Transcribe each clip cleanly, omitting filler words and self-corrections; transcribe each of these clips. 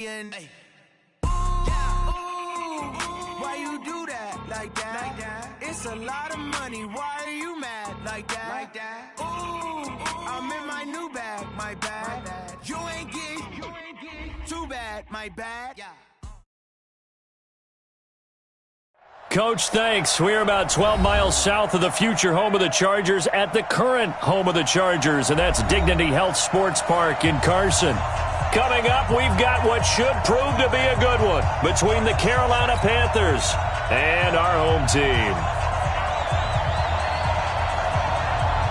Hey. Why you do that like that? It's a lot of money. Why are you mad like that? Ooh, I'm in my new bag, my bad. You ain't get too bad, my bad. Coach, thanks. We're about 12 miles south of the future home of the Chargers at the current home of the Chargers, and that's Dignity Health Sports Park in Carson. Coming up, we've got what should prove to be a good one between the Carolina Panthers and our home team.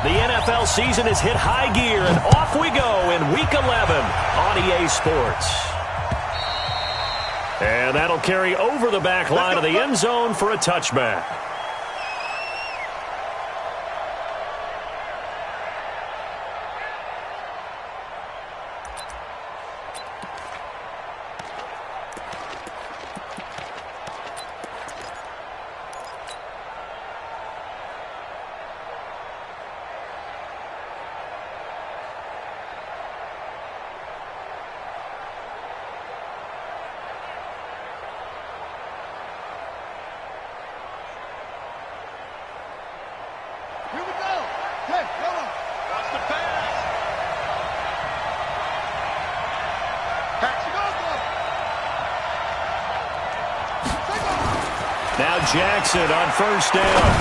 The NFL season has hit high gear, and off we go in Week 11 on EA Sports. And that'll carry over the back line of the end zone for a touchback. Now Jackson on first down.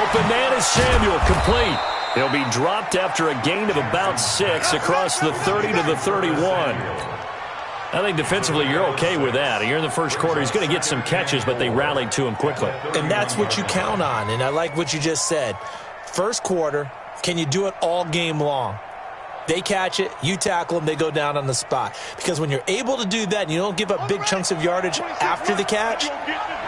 Open man is Samuel, complete. He'll be dropped after a gain of about 6 across the 30 to the 31. I think defensively you're okay with that. Here in the first quarter, he's going to get some catches, but they rallied to him quickly. And that's what you count on, and I like what you just said. First quarter, can you do it all game long? They catch it, you tackle them, they go down on the spot. Because when you're able to do that and you don't give up big chunks of yardage after the catch,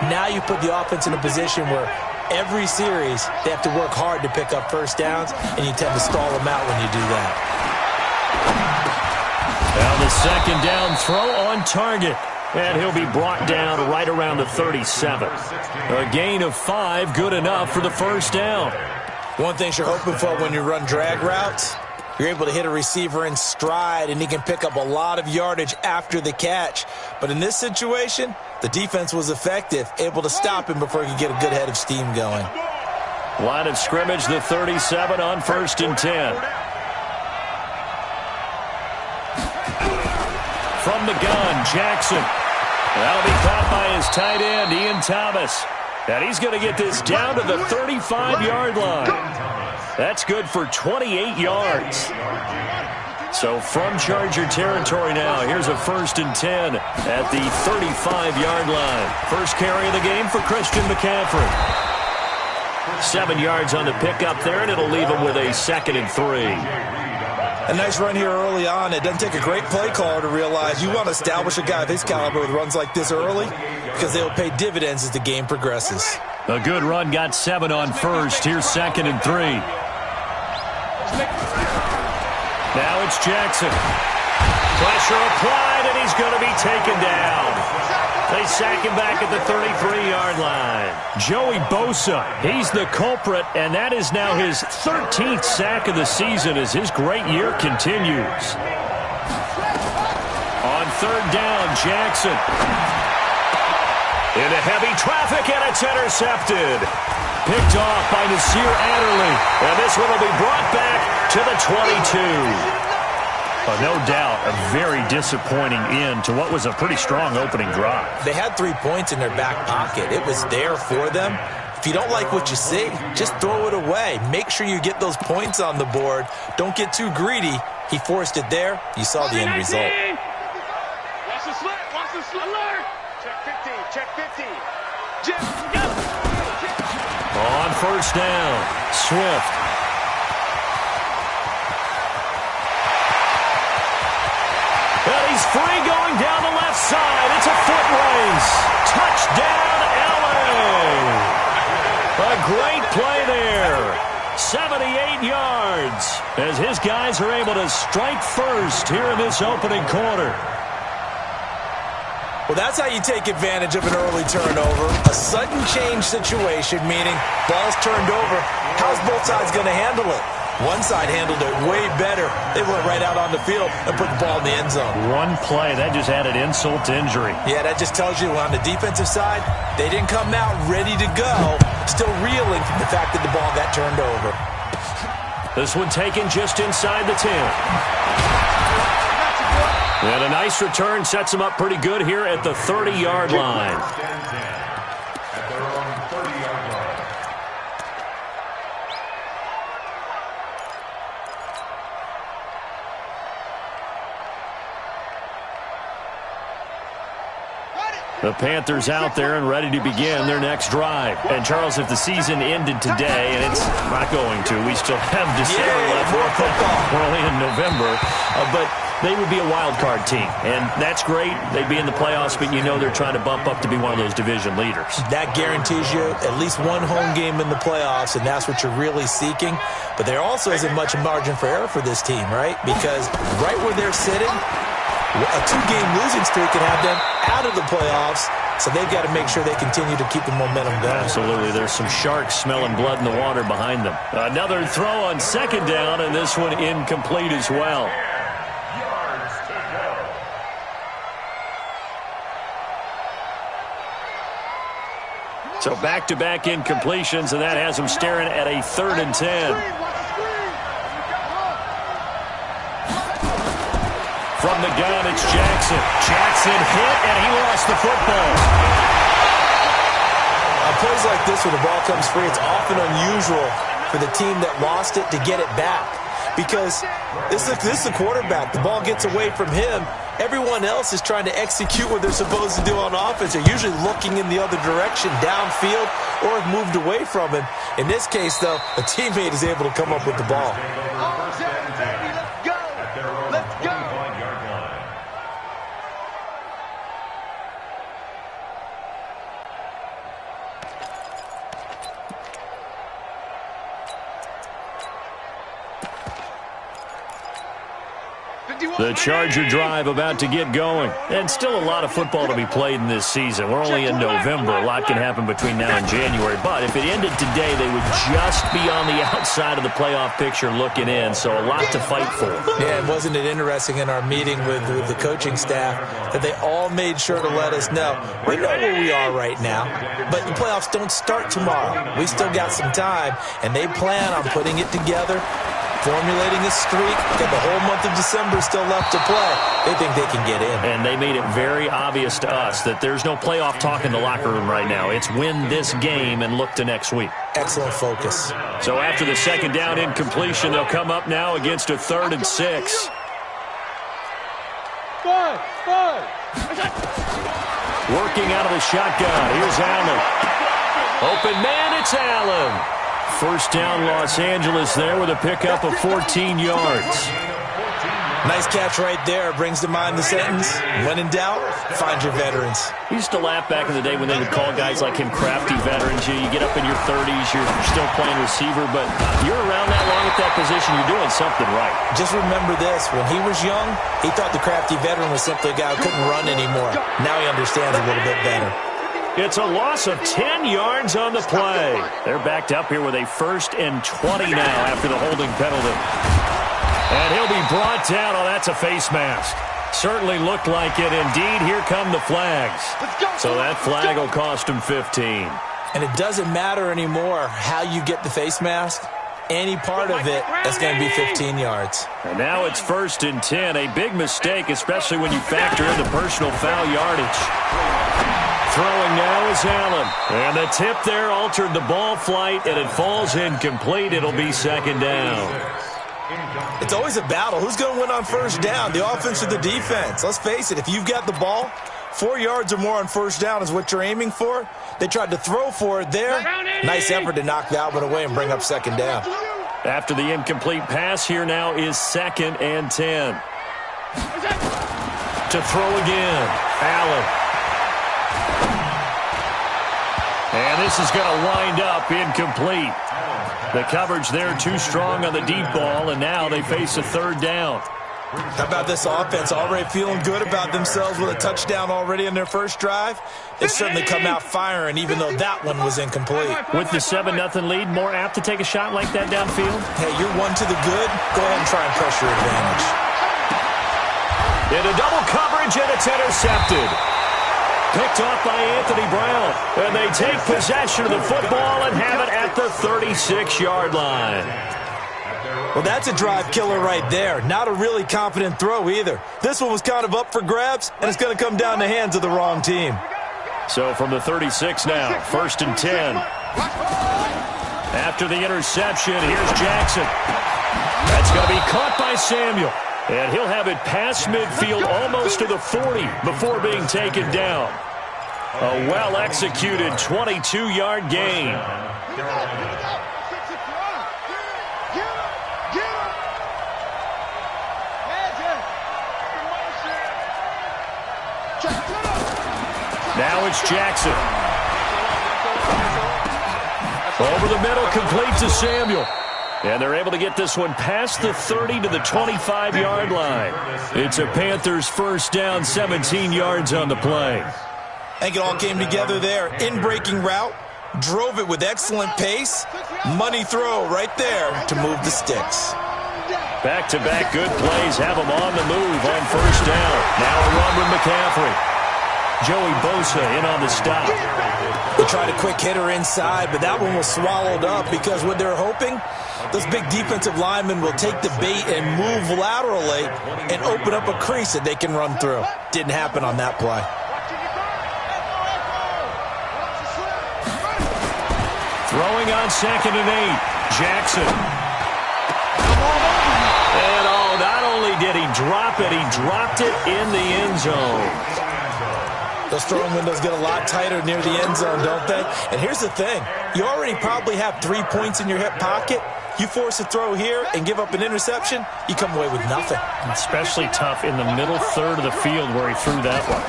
now you put the offense in a position where every series they have to work hard to pick up first downs, and you tend to stall them out when you do that. Now the second down throw on target. And he'll be brought down right around the 37. A gain of 5, good enough for the first down. One thing you're hoping for when you run drag routes, you're able to hit a receiver in stride, and he can pick up a lot of yardage after the catch. But in this situation, the defense was effective, able to stop him before he could get a good head of steam going. Line of scrimmage, the 37 on 1st and 10. From the gun, Jackson. That'll be caught by his tight end, Ian Thomas. And he's going to get this down to the 35-yard line. That's good for 28 yards. So from Charger territory now, here's a 1st and 10 at the 35-yard line. First carry of the game for Christian McCaffrey. 7 yards on the pickup there, and it'll leave him with a 2nd and 3. A nice run here early on. It doesn't take a great play caller to realize you want to establish a guy of his caliber with runs like this early, because they will pay dividends as the game progresses. A good run, got 7 on 1st. Here's 2nd and 3. Now it's Jackson. Pressure applied, and he's going to be taken down. They sack him back at the 33-yard line. Joey Bosa, he's the culprit, and that is now his 13th sack of the season as his great year continues. On 3rd down, Jackson. Into heavy traffic, and it's intercepted. Picked off by Nasir Adderley, and this one will be brought back to the 22. No doubt, a very disappointing end to what was a pretty strong opening drive. They had 3 points in their back pocket. It was there for them. If you don't like what you see, just throw it away. Make sure you get those points on the board. Don't get too greedy. He forced it there. You saw the end result. Watch the slip. Watch the slip. Alert. Check 50. Check 50. On 1st down, Swift. And he's free going down the left side. It's a foot race. Touchdown, LA. A great play there. 78 yards as his guys are able to strike first here in this opening quarter. Well, that's how you take advantage of an early turnover. A sudden change situation, meaning ball's turned over. How's both sides going to handle it? One side handled it way better. They went right out on the field and put the ball in the end zone. One play, that just added insult to injury. Yeah, that just tells you on the defensive side, they didn't come out ready to go, still reeling from the fact that the ball got turned over. This one taken just inside the 10. And a nice return sets them up pretty good here at the 30-yard line. The Panthers out there and ready to begin their next drive. And, Charles, if the season ended today, and it's not going to, we still have December left. We're only in November. But they would be a wild card team. And that's great. They'd be in the playoffs, but you know they're trying to bump up to be one of those division leaders. That guarantees you at least one home game in the playoffs, and that's what you're really seeking. But there also isn't much margin for error for this team, right? Because right where they're sitting, a 2-game losing streak can have them out of the playoffs, so they've got to make sure they continue to keep the momentum going. Absolutely. There's some sharks smelling blood in the water behind them. Another throw on second down, and this one incomplete as well. So back-to-back incompletions, and that has them staring at a 3rd and 10. From the gun, it's Jackson. Jackson hit, and he lost the football. On plays like this, where the ball comes free, it's often unusual for the team that lost it to get it back. Because this is the quarterback. The ball gets away from him. Everyone else is trying to execute what they're supposed to do on offense. They're usually looking in the other direction, downfield, or have moved away from him. In this case, though, a teammate is able to come up with the ball. The Charger drive about to get going. And still a lot of football to be played in this season. We're only in November. A lot can happen between now and January. But if it ended today, they would just be on the outside of the playoff picture looking in. So a lot to fight for. Yeah, and wasn't it interesting in our meeting with the coaching staff that they all made sure to let us know, we know where we are right now, but the playoffs don't start tomorrow. We still got some time, and they plan on putting it together, formulating a streak. Got the whole month of December still left to play. They think they can get in. And they made it very obvious to us that there's no playoff talk in the locker room right now. It's win this game and look to next week. Excellent focus. So after the second down incompletion, they'll come up now against a 3rd and 6. Working out of the shotgun. Here's Allen. Open man, it's Allen. First down, Los Angeles there with a pickup of 14 yards. Nice catch right there. Brings to mind the sentence, when in doubt, find your veterans. We used to laugh back in the day when they would call guys like him crafty veterans. You get up in your 30s, you're still playing receiver, but you're around that long at that position, you're doing something right. Just remember this, when he was young, he thought the crafty veteran was simply a guy who couldn't run anymore. Now he understands a little bit better. It's a loss of 10 yards on the play. They're backed up here with a 1st and 20 now after the holding penalty. And he'll be brought down. Oh, that's a face mask. Certainly looked like it. Indeed, here come the flags. So that flag will cost him 15. And it doesn't matter anymore how you get the face mask. Any part of it, that's going to be 15 yards. And now it's 1st and 10. A big mistake, especially when you factor in the personal foul yardage. Throwing now is Allen. And the tip there altered the ball flight, and it falls incomplete. It'll be 2nd down. It's always a battle. Who's going to win on 1st down, the offense or the defense? Let's face it, if you've got the ball, 4 yards or more on 1st down is what you're aiming for. They tried to throw for it there. Nice effort to knock that one away and bring up 2nd down. After the incomplete pass, here now is 2nd and 10. To throw again, Allen. And this is going to wind up incomplete. The coverage there too strong on the deep ball, and now they face a 3rd down. How about this offense? Already feeling good about themselves with a touchdown already in their first drive? They certainly come out firing, even though that one was incomplete. With the 7-0 lead, more apt to take a shot like that downfield? Hey, you're one to the good. Go ahead and try and press your advantage. Into double coverage, and it's intercepted. Picked off by Anthony Brown. And they take possession of the football and have it at the 36-yard line. Well, that's a drive killer right there. Not a really confident throw either. This one was kind of up for grabs, and it's going to come down the hands of the wrong team. So from the 36 now, 1st and 10. After the interception, here's Jackson. That's going to be caught by Samuel. And he'll have it past midfield almost to the 40 before being taken down. A well-executed 22-yard gain. Now it's Jackson. Over the middle, complete to Samuel. And they're able to get this one past the 30 to the 25-yard line. It's a Panthers first down, 17 yards on the play. I think it all came together there. In-breaking route, drove it with excellent pace. Money throw right there to move the sticks. Back-to-back good plays have them on the move on first down. Now a run with McCaffrey. Joey Bosa in on the stop. They tried a quick hitter inside, but that one was swallowed up because what they're hoping, those big defensive linemen will take the bait and move laterally and open up a crease that they can run through. Didn't happen on that play. Throwing on 2nd and 8. Jackson. And not only did he drop it, he dropped it in the end zone. Those throwing windows get a lot tighter near the end zone, don't they? And here's the thing. You already probably have 3 points in your hip pocket. You force a throw here and give up an interception, you come away with nothing. Especially tough in the middle third of the field where he threw that one.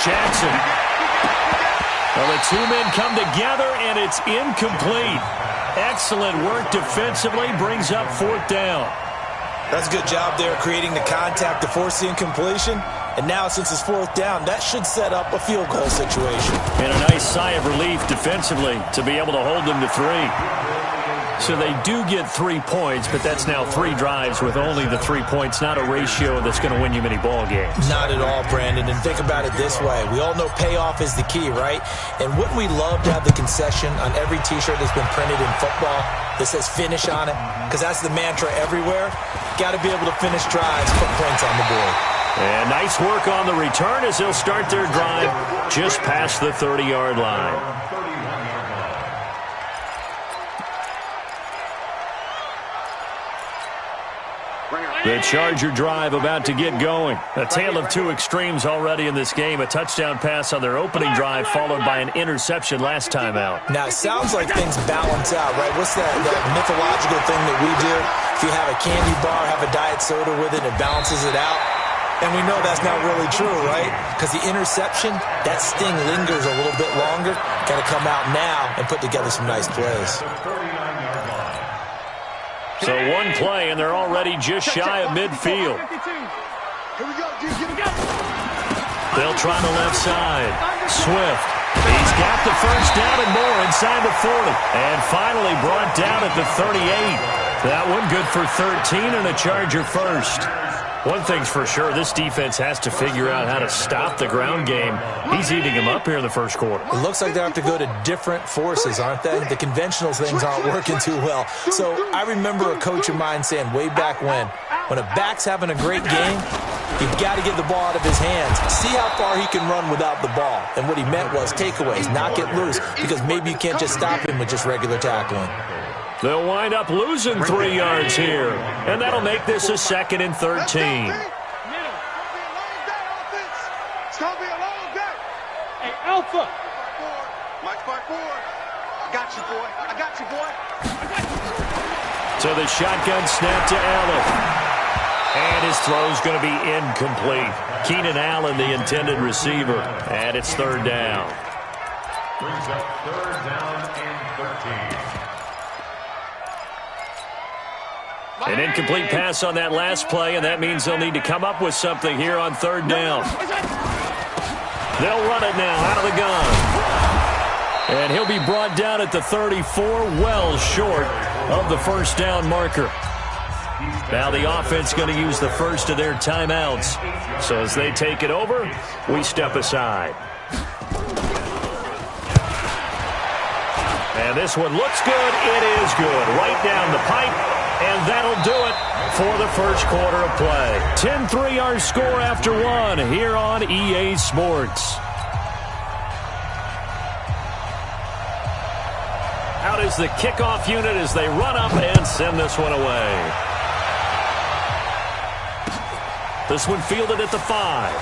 Jackson. Well, the two men come together, and it's incomplete. Excellent work defensively, brings up 4th down. That's a good job there creating the contact to force the incompletion. And now, since it's 4th down, that should set up a field goal situation. And a nice sigh of relief defensively to be able to hold them to 3. So they do get 3 points, but that's now 3 drives with only the 3 points, not a ratio that's going to win you many ball games. Not at all, Brandon. And think about it this way. We all know payoff is the key, right? And wouldn't we love to have the concession on every T-shirt that's been printed in football that says finish on it? Because that's the mantra everywhere. Got to be able to finish drives, put points on the board. And nice work on the return as they'll start their drive just past the 30-yard line. The Charger drive about to get going. A tale of two extremes already in this game. A touchdown pass on their opening drive followed by an interception last time out. Now, it sounds like things balance out, right? What's that mythological thing that we do? If you have a candy bar, have a diet soda with it, it balances it out. And we know that's not really true, right? Because the interception, that sting lingers a little bit longer. Got to come out now and put together some nice plays. So one play, and they're already just shy of midfield. They'll try the left side. Swift. He's got the first down and more inside the 40. And finally brought down at the 38. That one good for 13 and a Charger first. One thing's for sure, this defense has to figure out how to stop the ground game. He's eating them up here in the first quarter. It looks like they have to go to different forces, aren't they? The conventional things aren't working too well. So I remember a coach of mine saying way back when a back's having a great game, you've got to get the ball out of his hands. See how far he can run without the ball. And what he meant was takeaways, knock it loose, because maybe you can't just stop him with just regular tackling. They'll wind up losing 3 yards here, and that'll make this a 2nd and 13. It's going to be a long day. Hey, Alpha. Mike 4. I got you, boy. I got you, boy. So the shotgun snap to Allen. And his throw's going to be incomplete. Keenan Allen, the intended receiver, and it's 3rd down. Brings up 3rd down and 13. An incomplete pass on that last play, and that means they'll need to come up with something here on third down. They'll run it now out of the gun. And he'll be brought down at the 34, well short of the first down marker. Now the offense going to use the first of their timeouts. So as they take it over, we step aside. And this one looks good. It is good. Right down the pipe. And that'll do it for the first quarter of play. 10-3 our score after one here on EA Sports. Out is the kickoff unit as they run up and send this one away. This one fielded at the 5.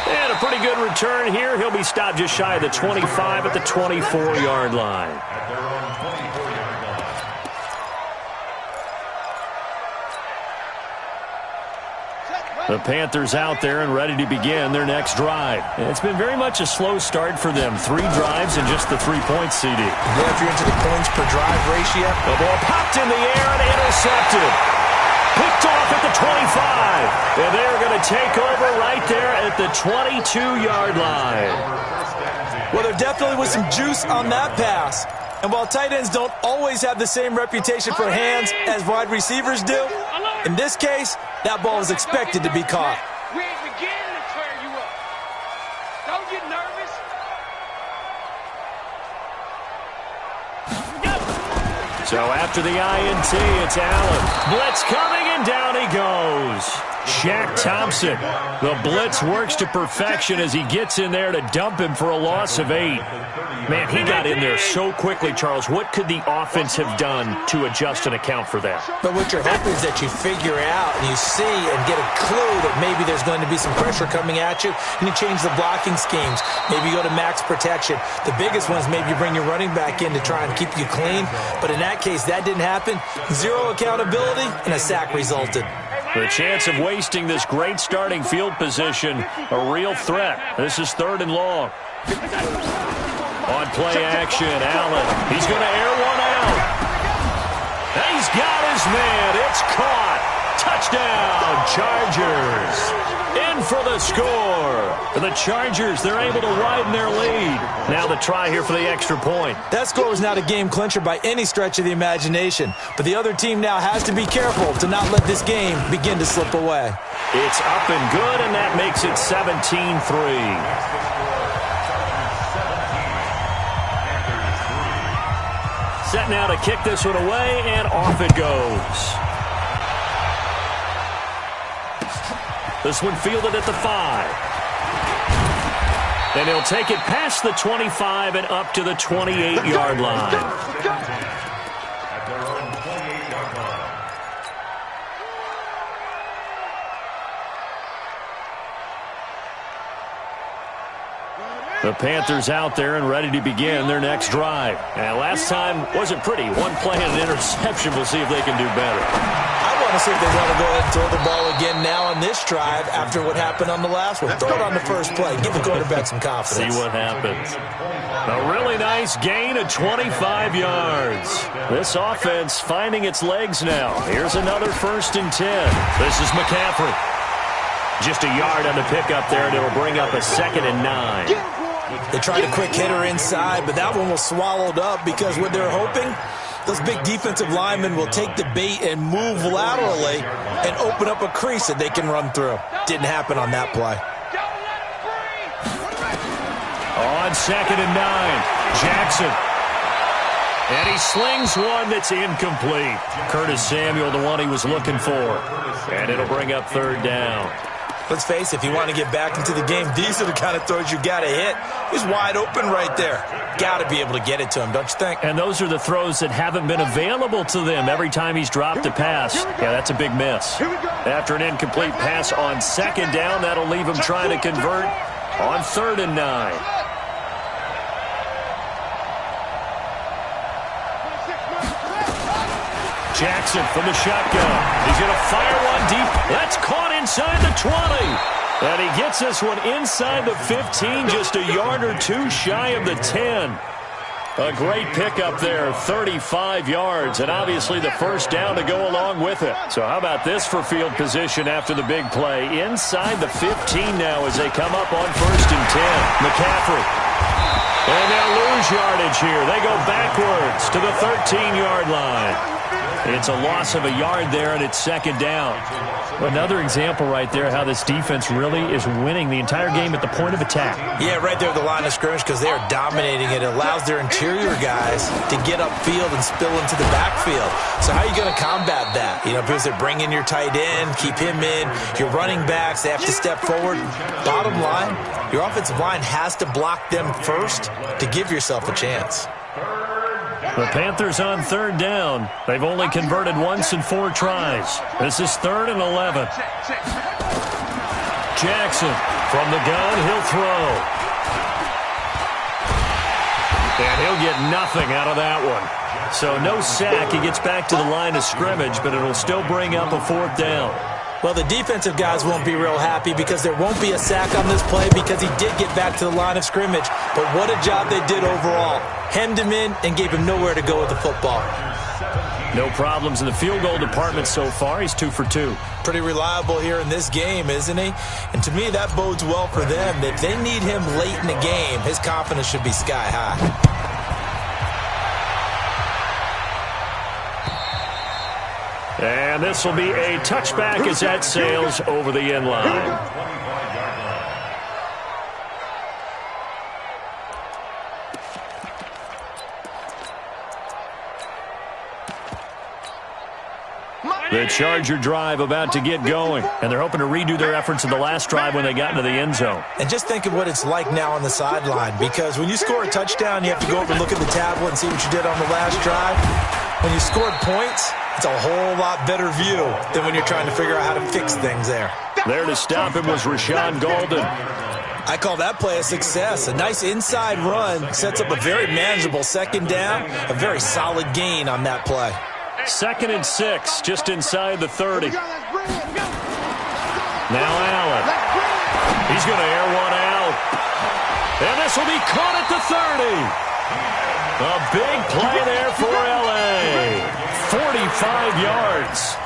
And a pretty good return here. He'll be stopped just shy of the 25 at the 24-yard line. The Panthers out there and ready to begin their next drive. It's been very much a slow start for them. 3 drives and just the 3 points, CD. Yeah, if you're into the points per drive ratio. The ball popped in the air and intercepted. Picked off at the 25. And they're going to take over right there at the 22-yard line. Well, there definitely was some juice on that pass. And while tight ends don't always have the same reputation for hands as wide receivers do, in this case, that ball was expected to be caught. We ain't beginning to tear you up. Don't get nervous. So after the INT, it's Allen. Blitz coming, and down he goes. Shaq Thompson. The blitz works to perfection as he gets in there to dump him for a loss of 8. Man, he got in there so quickly, Charles. What could the offense have done to adjust and account for that? But what you're hoping is that you figure out and you see and get a clue that maybe there's going to be some pressure coming at you, and you change the blocking schemes. Maybe you go to max protection. The biggest one is maybe you bring your running back in to try and keep you clean. But in that case, that didn't happen. 0 accountability, and a sack resulted. The chance of wasting this great starting field position, a real threat. This is 3rd and long. On play action, Allen. He's going to air one out. He's got his man. It's caught. Touchdown, Chargers. In for the score. The Chargers, they're able to widen their lead. Now the try here for the extra point. That score was not a game clincher by any stretch of the imagination. But the other team now has to be careful to not let this game begin to slip away. It's up and good, and that makes it 17-3. Set now to kick this one away, and off it goes. This one fielded at the 5. And he'll take it past the 25 and up to the 28-yard line. At their own 28-yard line. The Panthers out there and ready to begin their next drive. And last time wasn't pretty. 1 play and an interception. We'll see if they can do better. I want to see if they want to go ahead and throw the ball again now on this drive after what happened on the last one. Throw it on the first play. Give the quarterback some confidence. See what happens. A really nice gain of 25 yards. This offense finding its legs now. Here's another 1st and 10. This is McCaffrey. Just a yard on the pickup there, and it'll bring up a 2nd and 9. They tried a quick hitter inside, but that one was swallowed up because what they're hoping, those big defensive linemen will take the bait and move laterally and open up a crease that they can run through. Didn't happen on that play. On 2nd and 9, Jackson. And he slings one that's incomplete. Curtis Samuel, the one he was looking for. And it'll bring up 3rd down. Let's face it, if you want to get back into the game, these are the kind of throws you got to hit. He's wide open right there. Got to be able to get it to him, don't you think? And those are the throws that haven't been available to them every time he's dropped a pass. Yeah, that's a big miss. After an incomplete pass on 2nd down, that'll leave him trying to convert on 3rd and 9. Jackson from the shotgun. He's going to fire one deep. That's caught inside the 20. And he gets this one inside the 15, just a yard or 2 shy of the 10. A great pickup there, 35 yards, and obviously the first down to go along with it. So how about this for field position after the big play? Inside the 15 now as they come up on 1st and 10. McCaffrey. And they'll lose yardage here. They go backwards to the 13-yard line. It's a loss of a yard there, and it's 2nd down. Another example right there how this defense really is winning the entire game at the point of attack. Yeah, right there at the line of scrimmage because they are dominating it. It allows their interior guys to get upfield and spill into the backfield. So how are you going to combat that? You know, because they bring in your tight end, keep him in. Your running backs, they have to step forward. Bottom line, your offensive line has to block them first to give yourself a chance. The Panthers on 3rd down. They've only converted once in 4 tries. This is 3rd and 11. Jackson from the gun. He'll throw. And he'll get nothing out of that one. So no sack. He gets back to the line of scrimmage, but it'll still bring up a 4th down. Well, the defensive guys won't be real happy because there won't be a sack on this play because he did get back to the line of scrimmage. But what a job they did overall. Hemmed him in and gave him nowhere to go with the football. No problems in the field goal department so far. He's 2 for 2. Pretty reliable here in this game, isn't he? And to me, that bodes well for them. If they need him late in the game, his confidence should be sky high. And this will be a touchback as that sails over the end line. The Charger drive about to get going, and they're hoping to redo their efforts in the last drive when they got into the end zone. And just think of what it's like now on the sideline, because when you score a touchdown, you have to go over and look at the tablet and see what you did on the last drive. When you scored points, it's a whole lot better view than when you're trying to figure out how to fix things there. There to stop him was Rashawn Golden. I call that play a success. A nice inside run sets up a very manageable 2nd down, a very solid gain on that play. 2nd and 6, just inside the 30. Now Allen. He's going to air one out. And this will be caught at the 30. A big play there for L.A. 45 yards.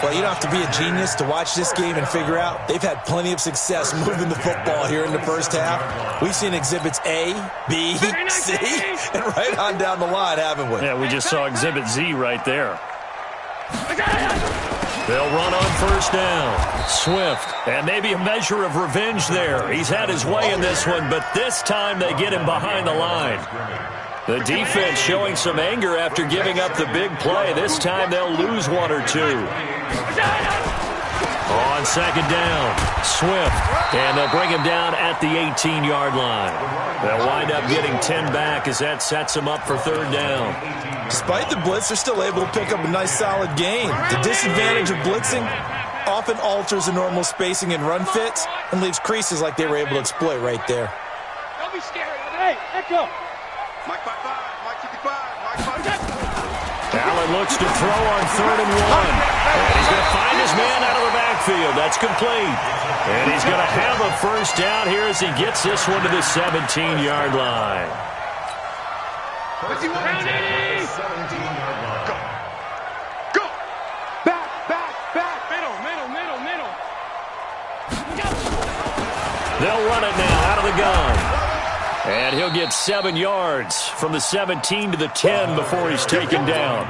Well, you don't have to be a genius to watch this game and figure out they've had plenty of success moving the football here in the first half. We've seen exhibits A, B, C, and right on down the line, haven't we? Yeah, we just saw exhibit Z right there. They'll run on 1st down. Swift, and maybe a measure of revenge there. He's had his way in this one, but this time they get him behind the line. The defense showing some anger after giving up the big play. This time they'll lose 1 or 2. On 2nd down, Swift, and they'll bring him down at the 18-yard line. They'll wind up getting 10 back as that sets them up for 3rd down. Despite the blitz, they're still able to pick up a nice solid gain. The disadvantage of blitzing often alters the normal spacing and run fits and leaves creases like they were able to exploit right there. Don't be scared. Hey, echo. Mike 5-5, Mike 55, Mike 5. Allen looks to throw on 3rd and 1. And he's going to find his man out of the backfield. That's complete. And he's going to have a 1st down here as he gets this one to the 17-yard line. What's he want? 17-yard line. Go. Back. Middle. They'll run it now out of the gun. And he'll get 7 yards from the 17 to the 10 before he's taken down.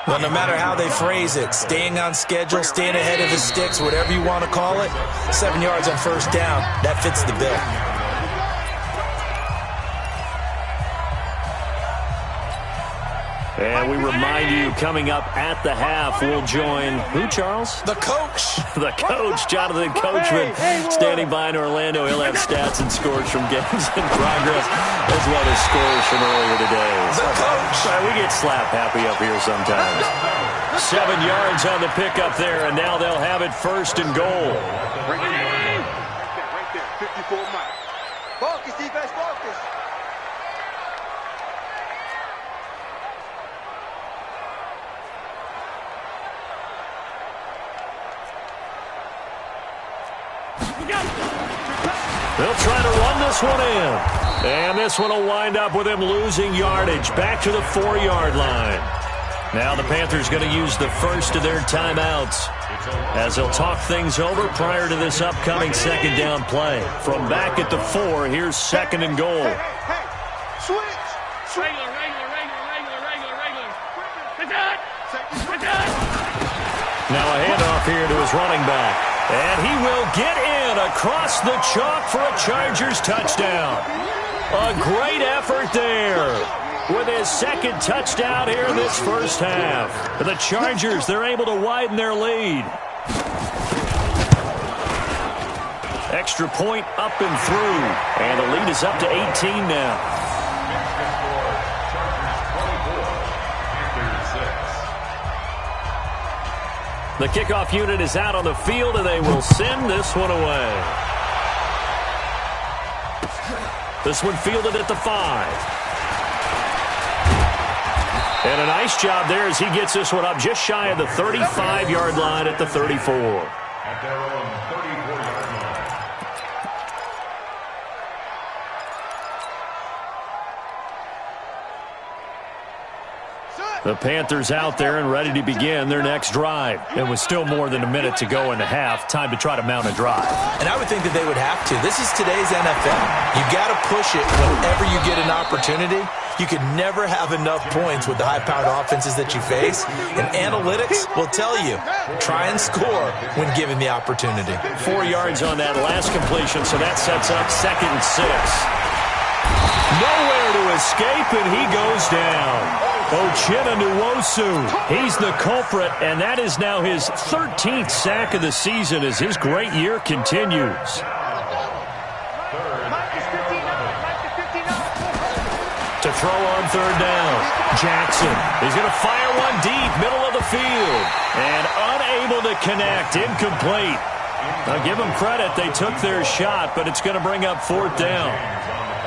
Well, no matter how they phrase it, staying on schedule, staying ahead of his sticks, whatever you want to call it, 7 yards on 1st down, that fits the bill. And we remind you, coming up at the half, we'll join who, Charles? The coach. The coach, Jonathan Coachman, standing by in Orlando. He'll have stats and scores from games in progress, as well as scores from earlier today. The coach. We get slap happy up here sometimes. 7 yards on the pickup there, and now they'll have it 1st and goal. Right there, 54 Mike. Focus, defense, focus. They'll try to run send this one in. And this one will wind up with him losing yardage back to the 4-yard line. Now the Panthers going to use the first of their timeouts as they'll talk things over prior to this upcoming second down play. From back at the 4, here's second and goal. Switch. Regular. Now a handoff here to his running back. And he will get in across the chalk for a Chargers touchdown. A great effort there with his second touchdown here in this first half. For the Chargers, they're able to widen their lead. Extra point up and through. And the lead is up to 18 now. The kickoff unit is out on the field, and they will send this one away. This one fielded at the 5. And a nice job there as he gets this one up just shy of the 35-yard line at the 34. At their own 34-yard line. The Panthers out there and ready to begin their next drive. And with still more than a minute to go in the half, time to try to mount a drive. And I would think that they would have to. This is today's NFL. You got to push it whenever you get an opportunity. You could never have enough points with the high-powered offenses that you face. And analytics will tell you, try and score when given the opportunity. 4 yards on that last completion, so that sets up second and 6. Nowhere to escape, and he goes down. Uchenna Nwosu, he's the culprit, and that is now his 13th sack of the season as his great year continues. To throw on third down, Jackson. He's going to fire one deep, middle of the field, and unable to connect, incomplete. Now give them credit, they took their shot, but it's going to bring up fourth down.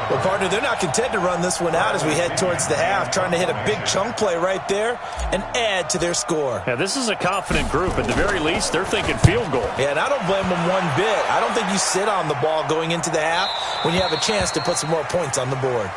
Well, partner, they're not content to run this one out as we head towards the half, trying to hit a big chunk play right there and add to their score. Yeah, this is a confident group. At the very least, they're thinking field goal. Yeah, and I don't blame them one bit. I don't think you sit on the ball going into the half when you have a chance to put some more points on the board.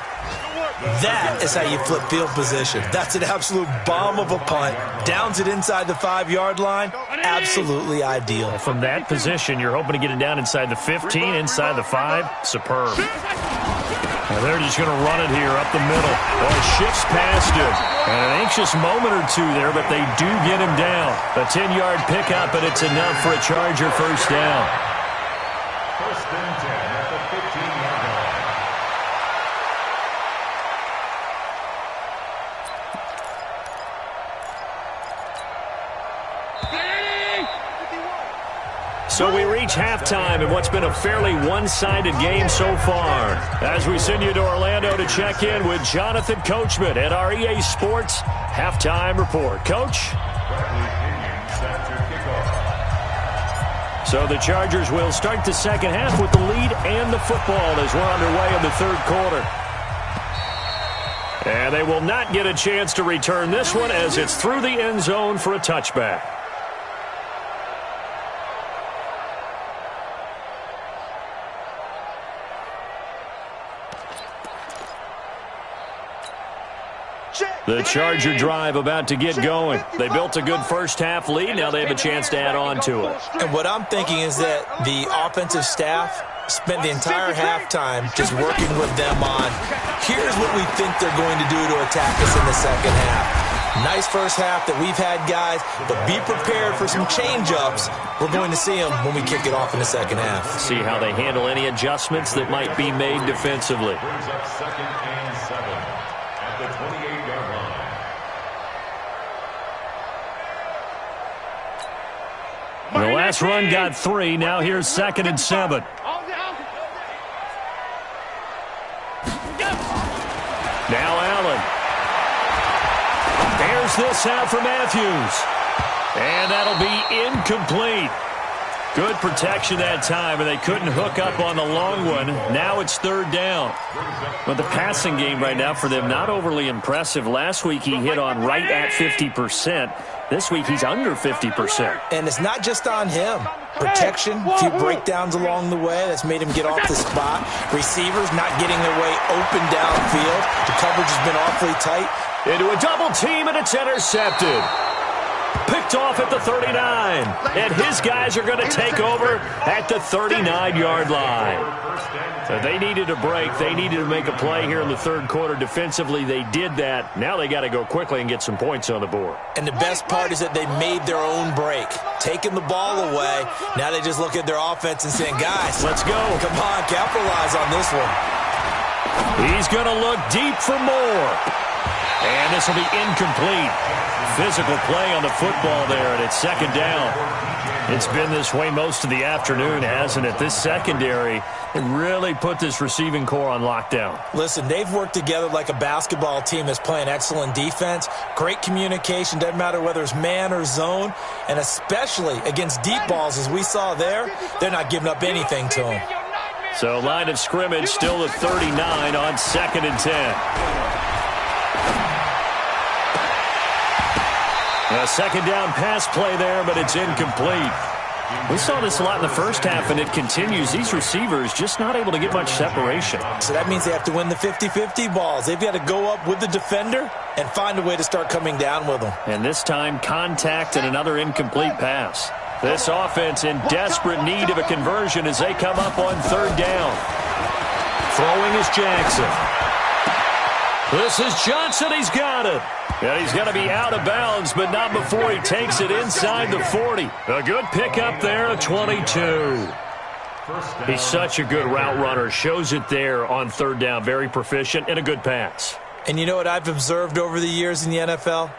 That is how you flip field position. That's an absolute bomb of a punt. Downs it inside the 5-yard line. Absolutely ideal. From that position, you're hoping to get it down inside the 15, inside the 5. Superb. Now they're just going to run it here up the middle. Well, it shifts past him. And an anxious moment or two there, but they do get him down. A 10-yard pickup, but it's enough for a Charger first down. First and 10 at the 15-yard line. So we reach halftime in what's been a fairly one-sided game so far. As we send you to Orlando to check in with Jonathan Coachman at our EA Sports Halftime Report. Coach? So the Chargers will start the second half with the lead and the football as we're underway in the third quarter. And they will not get a chance to return this one as it's through the end zone for a touchback. The Charger drive about to get going. They built a good first-half lead. Now they have a chance to add on to it. And what I'm thinking is that the offensive staff spent the entire halftime just working with them on, here's what we think they're going to do to attack us in the second half. Nice first half that we've had, guys, but be prepared for some change-ups. We're going to see them when we kick it off in the second half. See how they handle any adjustments that might be made defensively. Brings up second and 7 at the 28-yard line. The last run got 3. Now here's second and 7. Now Allen. There's this out for Matthews. And that'll be incomplete. Good protection that time, and they couldn't hook up on the long one. Now it's third down. But the passing game right now for them, not overly impressive. Last week he hit on right at 50%. This week, he's under 50%. And it's not just on him. Protection, a few breakdowns along the way. That's made him get off the spot. Receivers not getting their way open downfield. The coverage has been awfully tight. Into a double team, and it's intercepted. Picked off at the 39. And his guys are going to take over at the 39-yard line. So they needed a break. They needed to make a play here in the third quarter. Defensively, they did that. Now they got to go quickly and get some points on the board. And the best part is that they made their own break. Taking the ball away. Now they just look at their offense and saying, guys, let's go. Come on, capitalize on this one. He's going to look deep for more. And this will be incomplete. Physical play on the football there, and it's second down. It's been this way most of the afternoon, hasn't it? This secondary really put this receiving core on lockdown. Listen, they've worked together like a basketball team that's playing excellent defense. Great communication, doesn't matter whether it's man or zone, and especially against deep balls, as we saw there, they're not giving up anything to them. So line of scrimmage still at 39 on 2nd and 10. A second down pass play there, but it's incomplete. We saw this a lot in the first half, and it continues. These receivers just not able to get much separation. So that means they have to win the 50-50 balls. They've got to go up with the defender and find a way to start coming down with them. And this time, contact and another incomplete pass. This offense in desperate need of a conversion as they come up on third down. Throwing is Jackson. This is Johnson. He's got it. And he's going to be out of bounds, but not before he takes it inside the 40. A good pickup there at 22. He's such a good route runner. Shows it there on third down. Very proficient and a good pass. And you know what I've observed over the years in the NFL?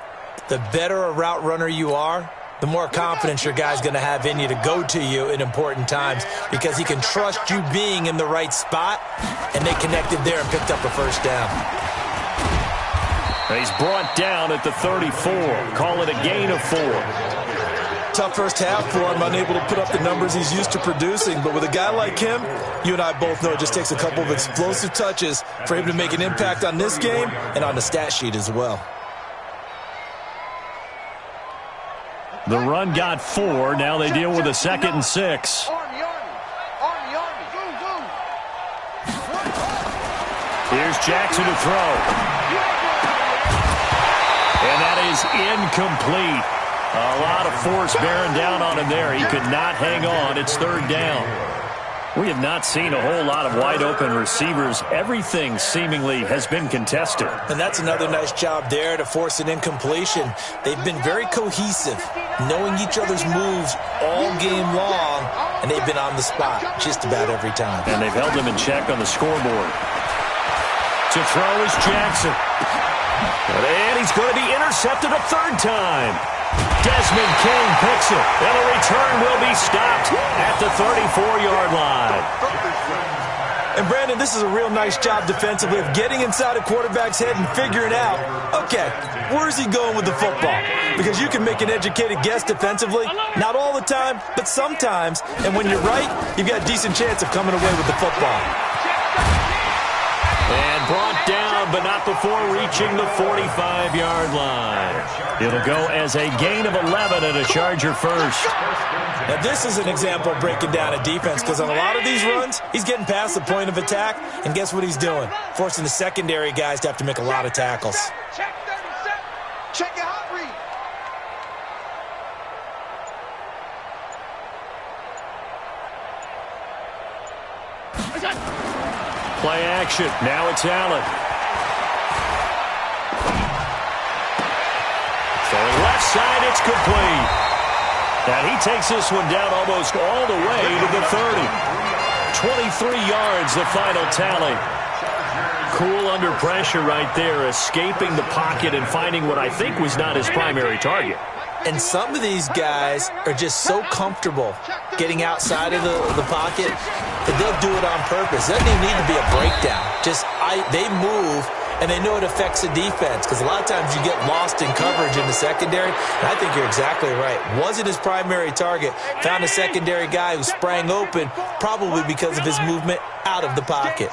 The better a route runner you are, the more confidence your guy's going to have in you to go to you in important times because he can trust you being in the right spot, and they connected there and picked up a first down. He's brought down at the 34. Call it a gain of 4. Tough first half for him, unable to put up the numbers he's used to producing. But with a guy like him, you and I both know it just takes a couple of explosive touches for him to make an impact on this game and on the stat sheet as well. The run got 4. Now they deal with a 2nd and 6. Here's Jackson to throw. And that is incomplete. A lot of force bearing down on him there. He could not hang on. It's third down. We have not seen a whole lot of wide-open receivers. Everything seemingly has been contested. And that's another nice job there to force an incompletion. They've been very cohesive, knowing each other's moves all game long, and they've been on the spot just about every time. And they've held them in check on the scoreboard. To throw is Jackson. And he's going to be intercepted a third time. Desmond King picks it, and a return will be stopped at the 34-yard line. And, Brandon, this is a real nice job defensively of getting inside a quarterback's head and figuring out, okay, where's he going with the football? Because you can make an educated guess defensively, not all the time, but sometimes. And when you're right, you've got a decent chance of coming away with the football. And brought down, but not before reaching the 45-yard line. It'll go as a gain of 11 and a Charger first. Now, this is an example of breaking down a defense because on a lot of these runs, he's getting past the point of attack, and guess what he's doing? Forcing the secondary guys to have to make a lot of tackles. Check 37. Check your hot read. Play action. Now it's Allen. Throwing left side, it's complete. And he takes this one down almost all the way to the 30. 23 yards, the final tally. Cool under pressure right there, escaping the pocket and finding what I think was not his primary target. And some of these guys are just so comfortable getting outside of the pocket that they'll do it on purpose. It doesn't even need to be a breakdown. They move, and they know it affects the defense because a lot of times you get lost in coverage in the secondary. And I think you're exactly right. Wasn't his primary target. Found a secondary guy who sprang open, probably because of his movement out of the pocket.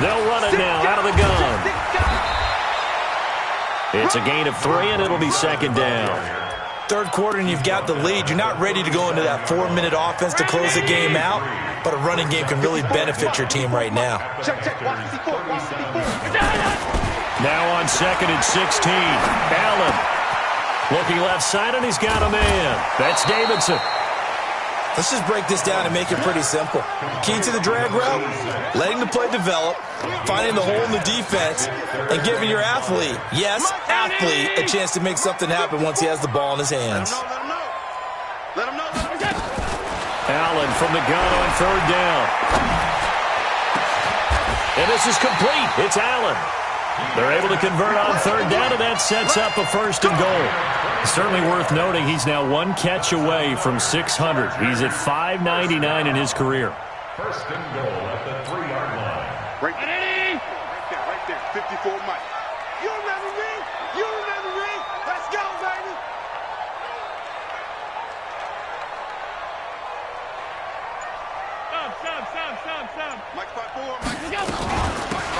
They'll run it now out of the gun. It's a gain of 3, and it'll be second down. Third quarter, and you've got the lead. You're not ready to go into that 4-minute offense to close the game out, but a running game can really benefit your team right now. Now on 2nd and 16. Allen looking left side, and he's got a man. That's Davidson. Let's just break this down and make it pretty simple. Key to the drag route, letting the play develop, finding the hole in the defense, and giving your athlete, yes, athlete, a chance to make something happen once he has the ball in his hands. Let him know. Allen from the gun on 3rd down. And this is complete. It's Allen. They're able to convert on 3rd down, and that sets up a 1st and goal. Certainly worth noting he's now 1 catch away from 600. He's at 599 in his career. 1st and goal at the 3-yard line. Right there. 54 Mike. You remember me? Let's go, baby. Stop. Mike 5-4.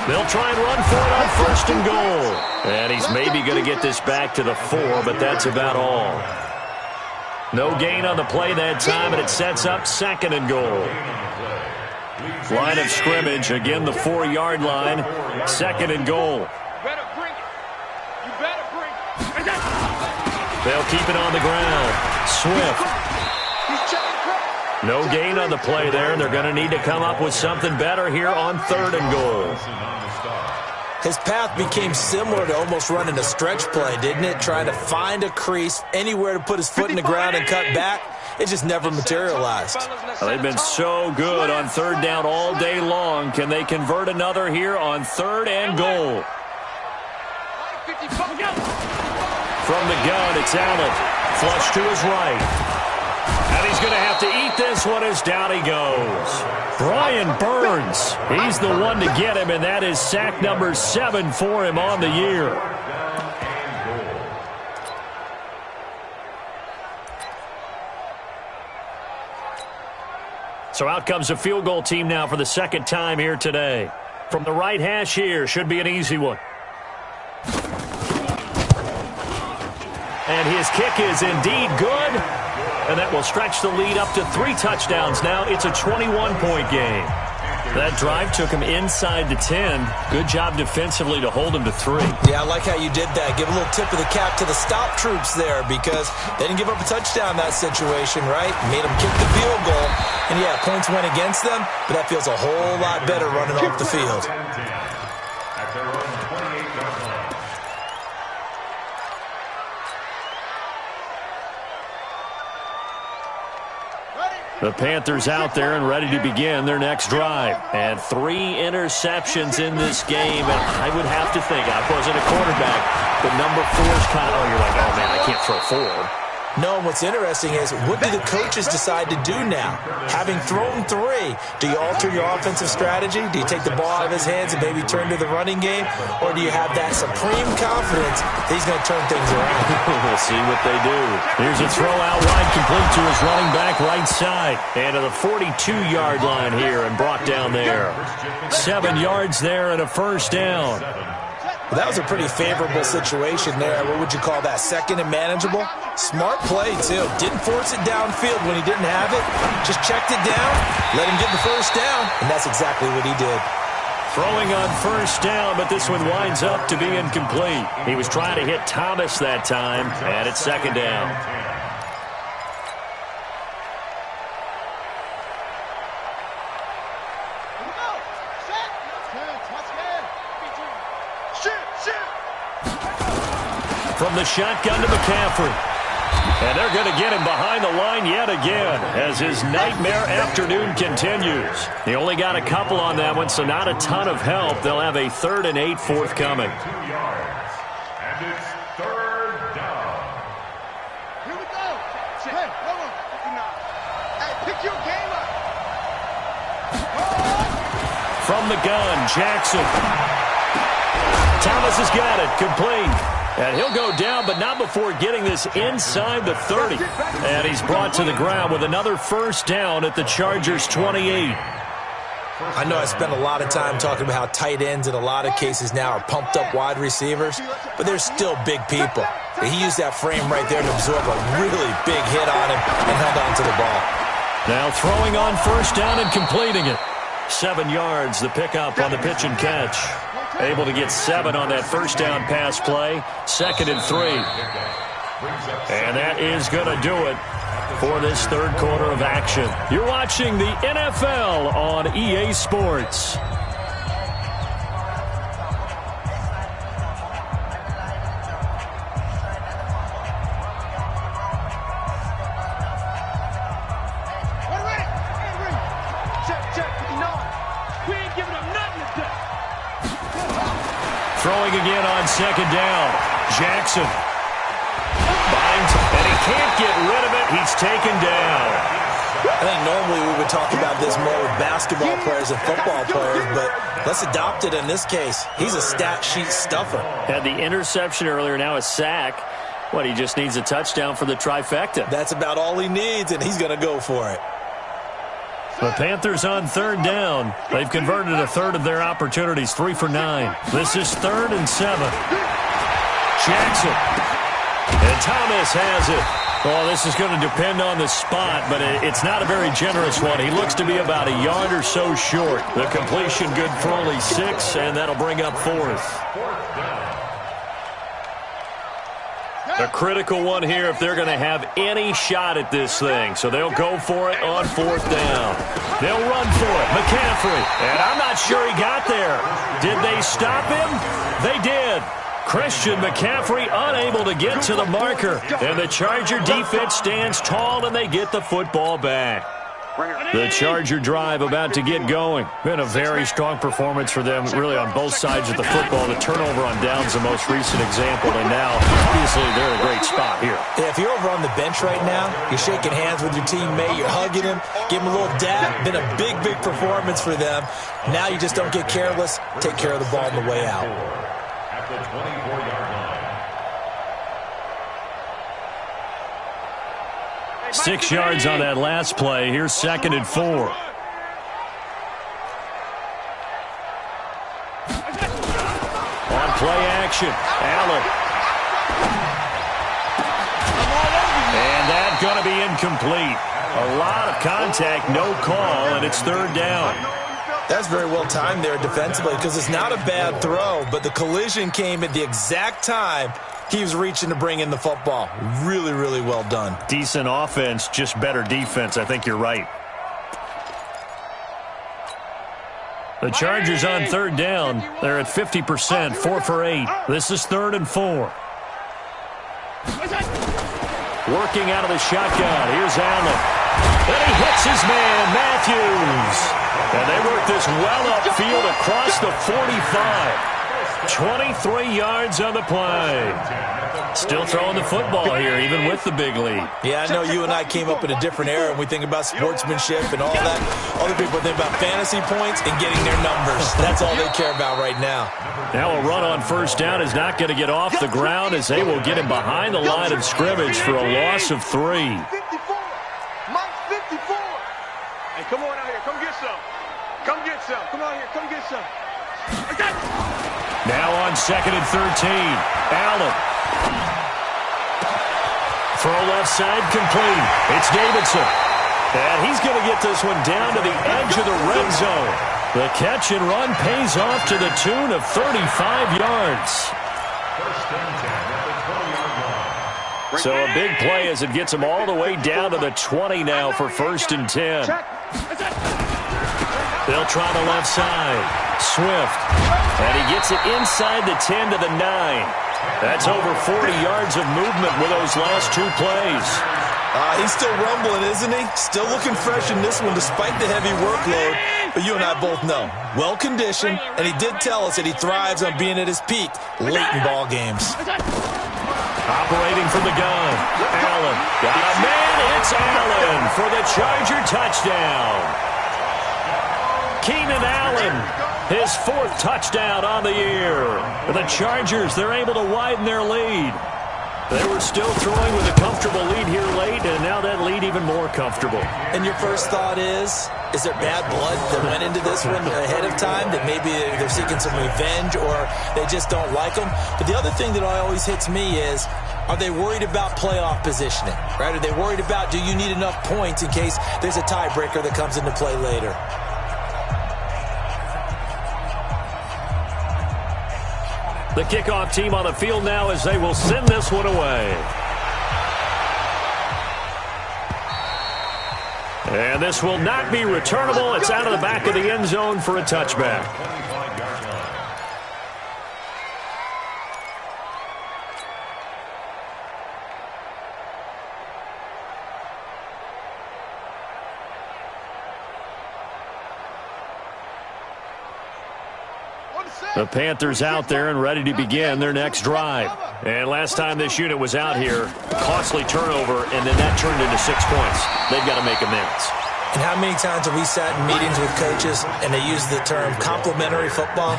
They'll try and run for it on 1st and goal. And he's maybe going to get this back to the 4, but that's about all. No gain on the play that time, and it sets up 2nd and goal. Line of scrimmage, again the 4-yard line, 2nd and goal. You better bring it. They'll keep it on the ground. Swift. No gain on the play there, and they're going to need to come up with something better here on 3rd and goal. His path became similar to almost running a stretch play, didn't it? Trying to find a crease, anywhere to put his foot in the ground and cut back. It just never materialized. Well, they've been so good on 3rd down all day long. Can they convert another here on 3rd and goal? From the gun, it's Allen. Flush to his right. And he's going to have to eat this one as down he goes. Brian Burns, he's the one to get him, and that is sack number 7 for him on the year. So out comes a field goal team now for the 2nd time here today. From the right hash here, should be an easy one. And his kick is indeed good. And that will stretch the lead up to 3 touchdowns now. It's a 21-point game. That drive took him inside the 10. Good job defensively to hold him to 3. Yeah, I like how you did that. Give a little tip of the cap to the stop troops there, because they didn't give up a touchdown in that situation, right? Made them kick the field goal. And, yeah, points went against them, but that feels a whole lot better running off the field. The Panthers out there and ready to begin their next drive. And 3 interceptions in this game. And I would have to think, I wasn't a quarterback, but number 4 is kind of, you're like, oh, man, I can't throw 4. No, what's interesting is, what do the coaches decide to do now? Having thrown 3, do you alter your offensive strategy? Do you take the ball out of his hands and maybe turn to the running game? Or do you have that supreme confidence that he's going to turn things around? We'll see what they do. Here's a throw out wide, complete to his running back right side. And to the 42-yard line here and brought down there. 7 yards there and a 1st down. Well, that was a pretty favorable situation there. What would you call that? 2nd and manageable? Smart play, too. Didn't force it downfield when he didn't have it. Just checked it down, let him get the 1st down, and that's exactly what he did. Throwing on 1st down, but this one winds up to be incomplete. He was trying to hit Thomas that time, and it's 2nd down. From the shotgun to McCaffrey. And they're going to get him behind the line yet again as his nightmare afternoon continues. He only got a couple on that one, so not a ton of help. They'll have a 3rd and 8 forthcoming. 2 yards. And it's 3rd down. Here we go. Hey, hold on. Hey, pick your game up. From the gun, Jackson. Thomas has got it, complete. And he'll go down, but not before getting this inside the 30. And he's brought to the ground with another 1st down at the Chargers' 28. I know I spent a lot of time talking about how tight ends in a lot of cases now are pumped up wide receivers, but they're still big people. He used that frame right there to absorb a really big hit on him and held on to the ball. Now throwing on first down and completing it. 7 yards, the pickup on the pitch and catch. Able to get 7 on that first down pass play. 2nd and 3. And that is going to do it for this third quarter of action. You're watching the NFL on EA Sports. Throwing again on 2nd down. Jackson. Binds, and he can't get rid of it. He's taken down. I think normally we would talk about this more with basketball players and football players, but let's adopt it in this case. He's a stat sheet stuffer. Had the interception earlier, now a sack. What, he just needs a touchdown for the trifecta. That's about all he needs, and he's going to go for it. The Panthers on 3rd down. They've converted a third of their opportunities, 3 for 9. This is 3rd and 7. Jackson. And Thomas has it. Well, this is going to depend on the spot, but it's not a very generous one. He looks to be about a yard or so short. The completion good for only 6, and that'll bring up 4th. A critical one here if they're going to have any shot at this thing. So they'll go for it on 4th down. They'll run for it. McCaffrey. And I'm not sure he got there. Did they stop him? They did. Christian McCaffrey unable to get to the marker. And the Charger defense stands tall, and they get the football back. The Charger drive about to get going. Been a very strong performance for them, really, on both sides of the football. The turnover on downs, the most recent example, and now, obviously, they're in a great spot here. Yeah, if you're over on the bench right now, you're shaking hands with your teammate, you're hugging him, give him a little dab. Been a big, big performance for them. Now you just don't get careless. Take care of the ball on the way out. At the 24-yard line. 6 yards on that last play. Here's 2nd and 4. On play action, Allen. And that's going to be incomplete. A lot of contact, no call, and it's 3rd down. That's very well timed there defensively because it's not a bad throw, but the collision came at the exact time he was reaching to bring in the football. Really, really well done. Decent offense, just better defense. I think you're right. The Chargers on 3rd down. They're at 50%, 4 for 8. This is 3rd and 4. Working out of the shotgun. Here's Allen. And he hits his man, Matthews. And they work this well upfield across the 45. 23 yards on the play. Still throwing the football here, even with the big lead. Yeah, I know you and I came up in a different era, and we think about sportsmanship and all that. Other people think about fantasy points and getting their numbers. That's all they care about right now. Now a run on 1st down is not going to get off the ground as they will get him behind the line of scrimmage for a loss of 3. 54. Mike 54. Hey, come on out here. Come get some. Come get some. Come out here. Come get some. Now on 2nd and 13. Allen. Throw left side complete. It's Davidson. And he's going to get this one down to the edge of the red zone. The catch and run pays off to the tune of 35 yards. So a big play as it gets him all the way down to the 20 now for 1st and 10. They'll try the left side. Swift. And he gets it inside the 10 to the 9. That's over 40 yards of movement with those last 2 plays. He's still rumbling, isn't he? Still looking fresh in this one despite the heavy workload. But you and I both know, well-conditioned, and he did tell us that he thrives on being at his peak late in ball games. Operating from the gun. Allen. Got a man. It's Allen for the Charger touchdown. Keenan Allen, his 4th touchdown on the year. The Chargers, they're able to widen their lead. They were still throwing with a comfortable lead here late, and now that lead even more comfortable. And your first thought is there bad blood that went into this one ahead of time, that maybe they're seeking some revenge or they just don't like them? But the other thing that always hits me is, are they worried about playoff positioning, right? Are they worried about, do you need enough points in case there's a tiebreaker that comes into play later? The kickoff team on the field now as they will send this one away. And this will not be returnable. It's out of the back of the end zone for a touchback. The Panthers out there and ready to begin their next drive. And last time this unit was out here, costly turnover, and then that turned into 6 points. They've got to make amends. And how many times have we sat in meetings with coaches and they use the term complementary football?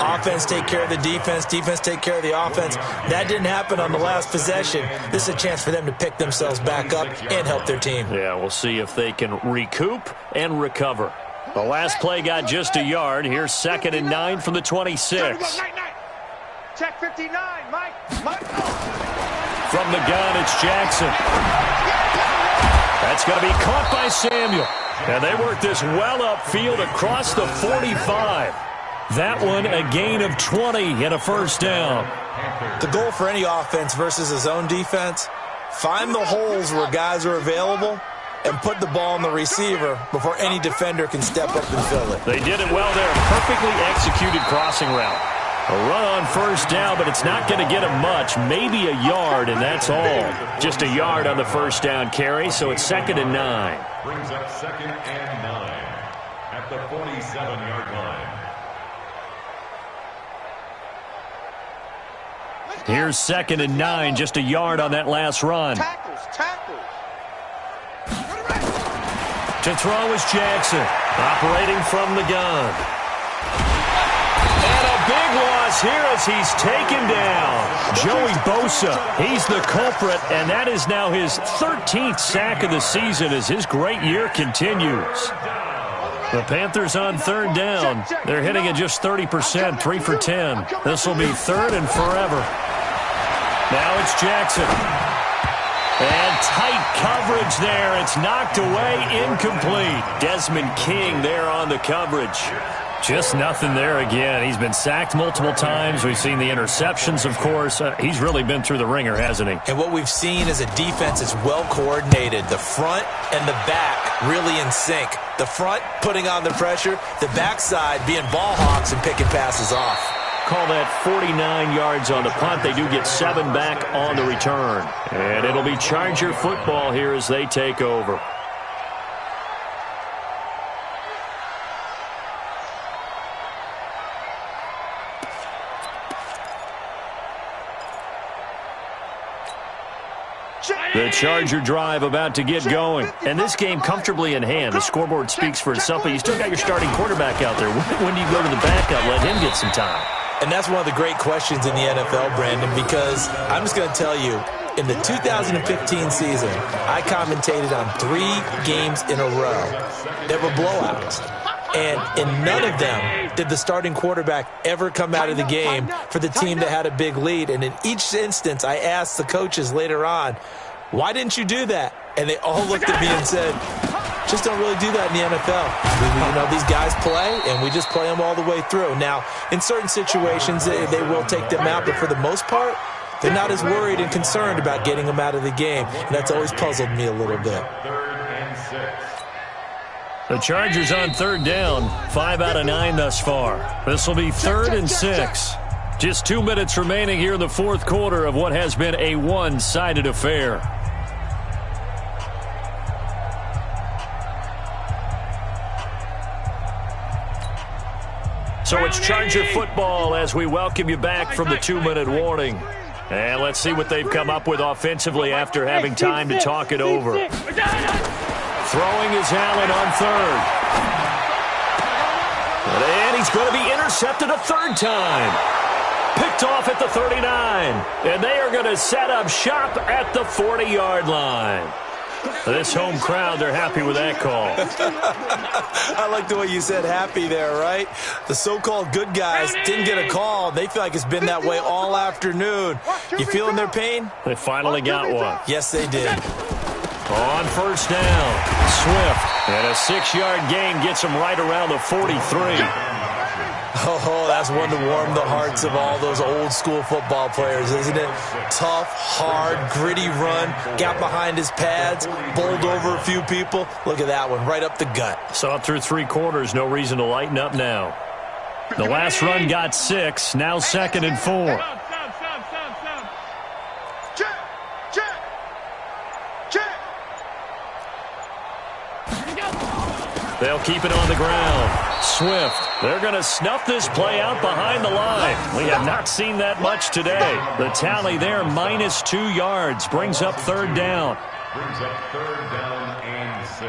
Offense take care of the defense, defense take care of the offense. That didn't happen on the last possession. This is a chance for them to pick themselves back up and help their team. Yeah, we'll see if they can recoup and recover. The last play got just a yard. Here's 2nd and 9 from the 26. Check 59, Mike. From the gun, it's Jackson. That's going to be caught by Samuel. And they work this well upfield across the 45. That one a gain of 20 and a first down. The goal for any offense versus his own defense, find the holes where guys are available and put the ball on the receiver before any defender can step up and fill it. They did it well there. Perfectly executed crossing route. A run on first down, but it's not going to get him much. Maybe a yard, and that's all. Just a yard on the first down carry, so it's 2nd and 9. Brings up 2nd and 9 at the 47-yard line. Here's 2nd and 9, just a yard on that last run. Tackles. To throw is Jackson, operating from the gun. And a big loss here as he's taken down. Joey Bosa, he's the culprit, and that is now his 13th sack of the season as his great year continues. The Panthers on 3rd down. They're hitting at just 30%, 3 for 10. This will be 3rd and forever. Now it's Jackson. And tight coverage there. It's knocked away, incomplete. Desmond King there on the coverage. Just nothing there again. He's been sacked multiple times. We've seen the interceptions, of course. He's really been through the ringer, hasn't he? And what we've seen is a defense that's well coordinated. The front and the back really in sync. The front putting on the pressure. The backside being ball hawks and picking passes off. Call that 49 yards on the punt. They do get 7 back on the return. And it'll be Charger football here as they take over. The Charger drive about to get going. And this game comfortably in hand. The scoreboard speaks for itself, but you still got your starting quarterback out there. When do you go to the backup? Let him get some time. And that's one of the great questions in the NFL, Brandon, because I'm just going to tell you, in the 2015 season, I commentated on 3 games in a row that were blowouts. And in none of them did the starting quarterback ever come out of the game for the team that had a big lead. And in each instance, I asked the coaches later on, why didn't you do that? And they all looked at me and said, just don't really do that in the NFL. You know, these guys play, and we just play them all the way through. Now, in certain situations, they will take them out, but for the most part, they're not as worried and concerned about getting them out of the game. And that's always puzzled me a little bit. The Chargers on 3rd down, 5 out of 9 thus far. This will be 3rd and 6. Just 2 minutes remaining here in the 4th quarter of what has been a one-sided affair. So it's Charger football as we welcome you back from the 2-minute warning. And let's see what they've come up with offensively after having time to talk it over. Throwing is Allen on 3rd. And he's going to be intercepted a 3rd time. Picked off at the 39. And they are going to set up shop at the 40-yard line. This home crowd, they're happy with that call. I like the way you said happy there, right? The so-called good guys didn't get a call. They feel like it's been that way all afternoon. You feeling their pain? They finally got one. Yes, they did. On first down, Swift. And a 6-yard gain gets him right around the 43. Oh, that's one to warm the hearts of all those old-school football players, isn't it? Tough, hard, gritty run, got behind his pads, bowled over a few people. Look at that one, right up the gut. So up through 3 quarters, no reason to lighten up now. The last run got 6, now 2nd and 4. They'll keep it on the ground. Swift, they're going to snuff this play out behind the line. We have not seen that much today. The tally there, minus 2 yards, brings up 3rd down. Brings up 3rd down and 6.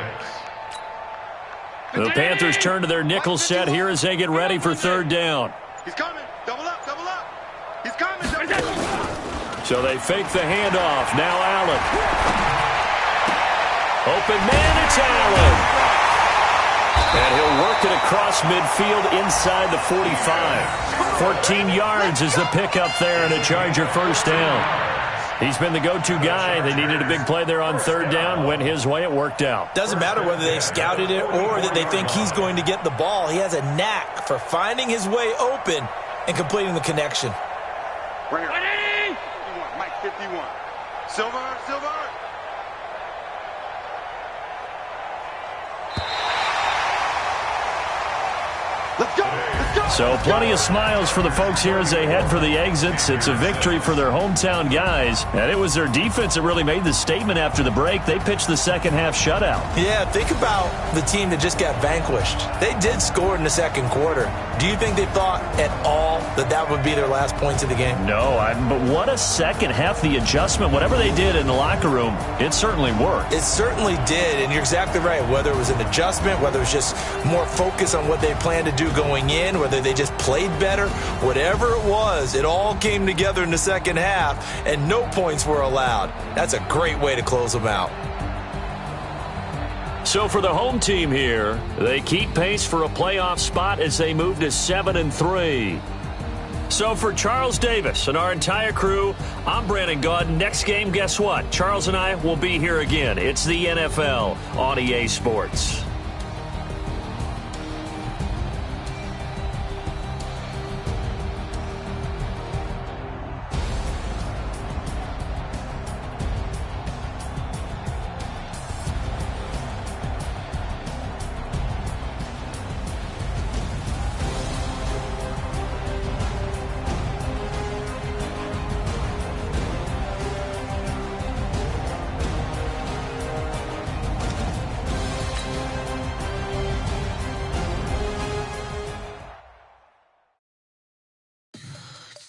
The Panthers turn to their nickel set here as they get ready for 3rd down. He's coming. Double up, double up. He's coming. Double up. So they fake the handoff. Now Allen. Open man, it's Allen. And he'll work it across midfield inside the 45. 14 yards is the pickup there and a Charger first down. He's been the go-to guy. They needed a big play there on 3rd down. Went his way. It worked out. Doesn't matter whether they've scouted it or that they think he's going to get the ball. He has a knack for finding his way open and completing the connection. Bring it. 51, Mike 51. Silver. Let's go. So plenty of smiles for the folks here as they head for the exits. It's a victory for their hometown guys. And it was their defense that really made the statement after the break. They pitched the second half shutout. Yeah, think about the team that just got vanquished. They did score in the 2nd quarter. Do you think they thought at all that that would be their last points of the game? No, but what a second half. The adjustment, whatever they did in the locker room, it certainly worked. It certainly did, and you're exactly right. Whether it was an adjustment, whether it was just more focus on what they planned to do going in, whether they just played better, whatever it was, it all came together in the second half, and no points were allowed. That's a great way to close them out. So for the home team here, they keep pace for a playoff spot as they move to 7-3. So for Charles Davis and our entire crew, I'm Brandon Gaudin. Next game, guess what? Charles and I will be here again. It's the NFL on EA Sports.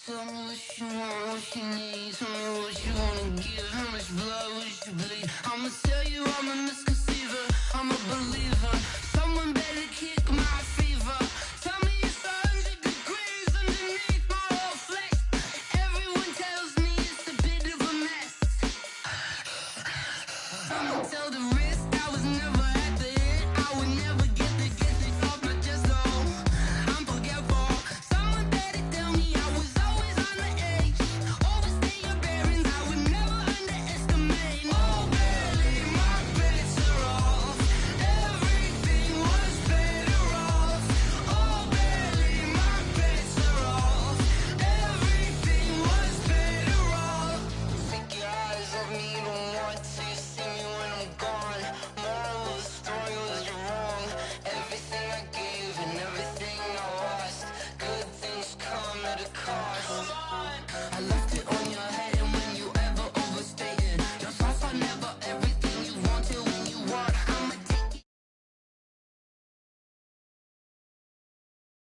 Tell me what you want, what you need. Tell me what you wanna give. How much blood would you bleed? I'ma tell you I'm a misconceiver. I'm a believer. Someone better kick my fever. Tell me it's 100 degrees underneath my whole flesh. Everyone tells me it's a bit of a mess. I'ma tell the risk I was never at the end. I would never get it off my chest. Oh, I'm forgetful. Someone better tell me I was always on the edge. Overstay your bearings, I would never underestimate. Oh, barely, my bets are off. Everything was better off. Oh, barely, my bets are off. Everything was better off. Take your eyes off me, don't want to see me when I'm gone. Moral of the story was you're wrong. Everything I gave and everything I lost. Good things come at a cost. I left it all